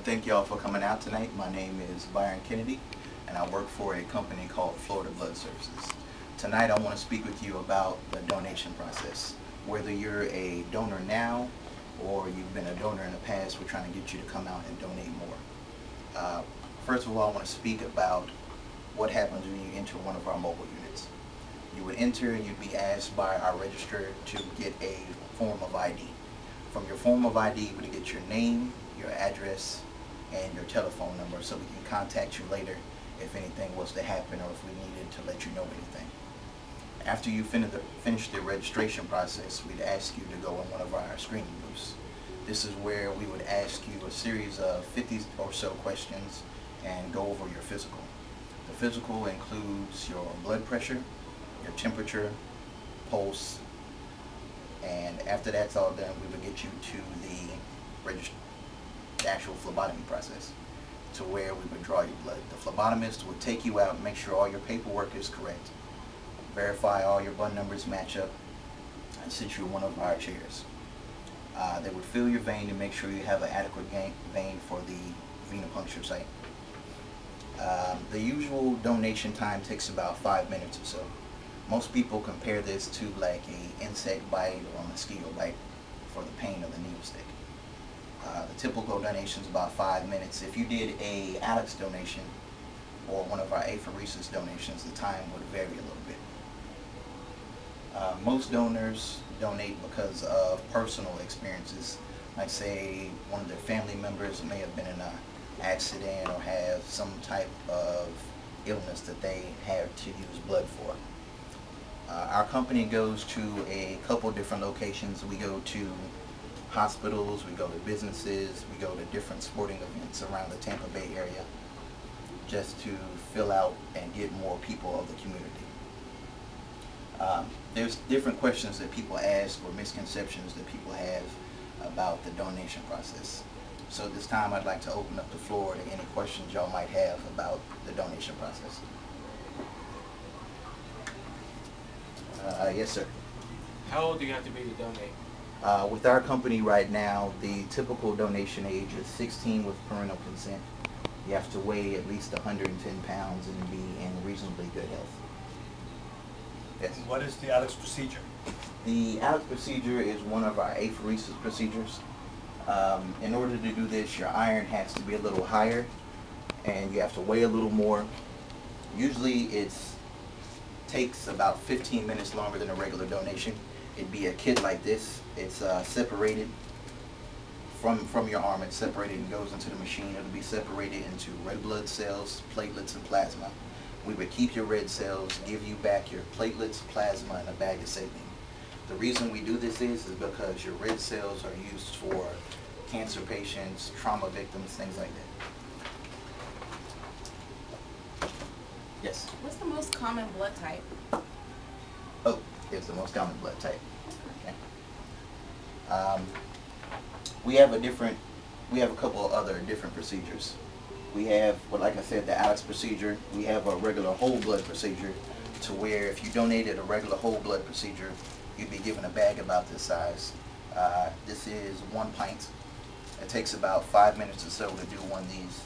thank y'all for coming out tonight. My name is Byron Kennedy, and I work for a company called Florida Blood Services. Tonight I want to speak with you about the donation process. Whether you're a donor now or you've been a donor in the past, we're trying to get you to come out and donate more. First of all, I want to speak about what happens when you enter one of our mobile units. You would enter and you'd be asked by our registrar to get a form of ID. From your form of ID, you would get your name, your address, and your telephone number so we can contact you later if anything was to happen or if we needed to let you know anything. After you finish the registration process, we'd ask you to go in one of our screening booths. This is where we would ask you a series of 50 or so questions and go over your physical. The physical includes your blood pressure, your temperature, pulse, and after that's all done, we would get you to the actual phlebotomy process, to where we would draw your blood. The phlebotomist would take you out and make sure all your paperwork is correct, verify all your blood numbers match up, and sit you in one of our chairs. They would fill your vein to make sure you have an adequate vein for the venipuncture site. The usual donation time takes about 5 minutes or so. Most people compare this to like an insect bite or a mosquito bite for the pain of the needle stick. The typical donation is about 5 minutes. If you did a Alex donation or one of our apheresis donations, the time would vary a little bit. Most donors donate because of personal experiences, like say one of their family members may have been in an accident or have some type of illness that they have to use blood for. Our company goes to a couple different locations. We go to hospitals, we go to businesses, we go to different sporting events around the Tampa Bay area just to fill out and get more people of the community. There's different questions that people ask or misconceptions that people have about the donation process. So this time I'd like to open up the floor to any questions y'all might have about the donation process. Yes, sir. How old do you have to be to donate? With our company right now, the typical donation age is 16 with parental consent. You have to weigh at least 110 pounds and be in reasonably good health. Yes. What is the Alex procedure? The Alex procedure is one of our apheresis procedures. In order to do this, your iron has to be a little higher and you have to weigh a little more. Usually it takes about 15 minutes longer than a regular donation. It'd be a kit like this. It's separated from your arm. It's separated and goes into the machine. It'll be separated into red blood cells, platelets, and plasma. We would keep your red cells, give you back your platelets, plasma, and a bag of saline. The reason we do this is because your red cells are used for cancer patients, trauma victims, things like that. Yes? What's the most common blood type? Oh, it's the most common blood type. Okay. We have a couple of other different procedures. We have, well, like I said, the Alex procedure. We have a regular whole blood procedure, to where if you donated a regular whole blood procedure, you'd be given a bag about this size. This is 1 pint. It takes about 5 minutes or so to do one of these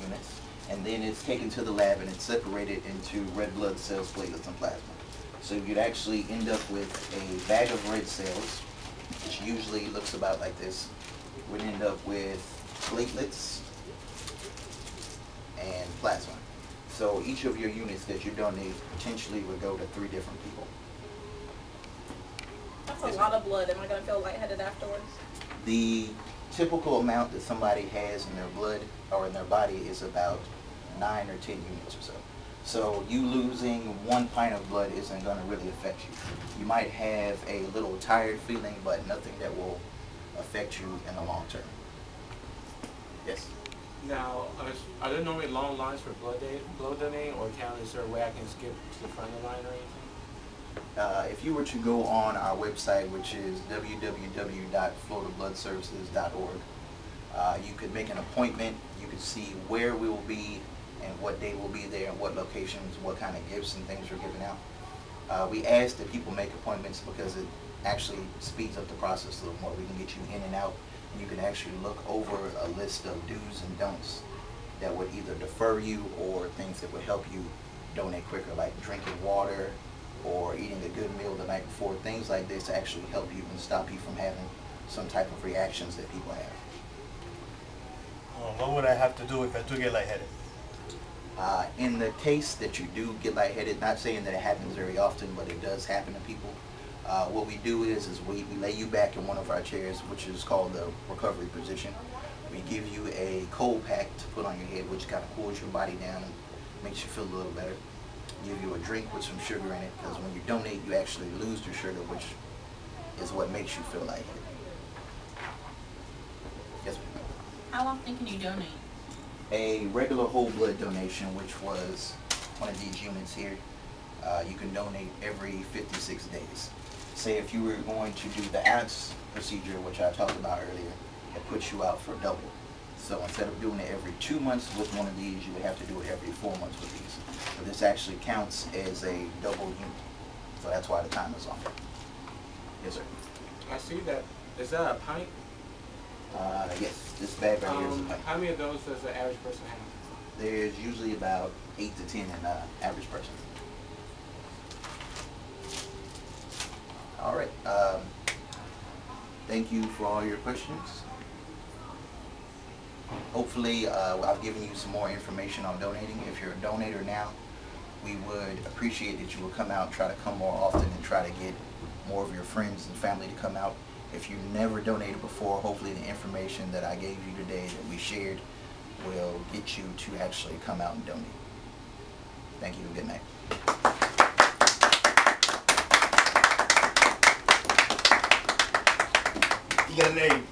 units. And then it's taken to the lab and it's separated into red blood cells, platelets, and plasma. So you'd actually end up with a bag of red cells, which usually looks about like this. We'd end up with platelets and plasma. So each of your units that you donate potentially would go to 3 different people. That's a lot of blood. Am I going to feel lightheaded afterwards? The typical amount that somebody has in their blood or in their body is about 9 or 10 units or so. So you losing 1 pint of blood isn't going to really affect you. You might have a little tired feeling, but nothing that will affect you in the long term. Yes? Now, are there normally long lines for blood donating, or is there a way I can skip to the front of the line or anything? If you were to go on our website, which is www.floridabloodservices.org, you could make an appointment. You could see where we will be and what day we'll be there and what locations, what kind of gifts and things we're giving out. We ask that people make appointments because it actually speeds up the process a little more. We can get you in and out You can actually look over a list of do's and don'ts that would either defer you or things that would help you donate quicker, like drinking water or eating a good meal the night before. Things like this actually help you and stop you from having some type of reactions that people have. What would I have to do if I do get lightheaded? In the case that you do get lightheaded, not saying that it happens very often, but it does happen to people, what we do is we lay you back in one of our chairs, which is called the recovery position. We give you a cold pack to put on your head, which kind of cools your body down and makes you feel a little better. Give you a drink with some sugar in it, because when you donate, you actually lose the sugar, which is what makes you feel lightheaded. Yes, ma'am. How often can you donate? A regular whole blood donation, which was one of these units here, you can donate every 56 days. Say if you were going to do the ounce procedure, which I talked about earlier, it puts you out for double. So instead of doing it every 2 months with one of these, you would have to do it every 4 months with these. But this actually counts as a double unit. So that's why the time is on. Yes, sir. I see that. Is that a pint? Yes, this bag right here is a pint. How many of those does the average person have? There's usually about 8 to 10 in the average person. All right. Thank you for all your questions. Hopefully, I've given you some more information on donating. If you're a donator now, we would appreciate that you will come out, try to come more often, and try to get more of your friends and family to come out. If you never donated before, hopefully the information that I gave you today that we shared will get you to actually come out and donate. Thank you. Good night. You got a name?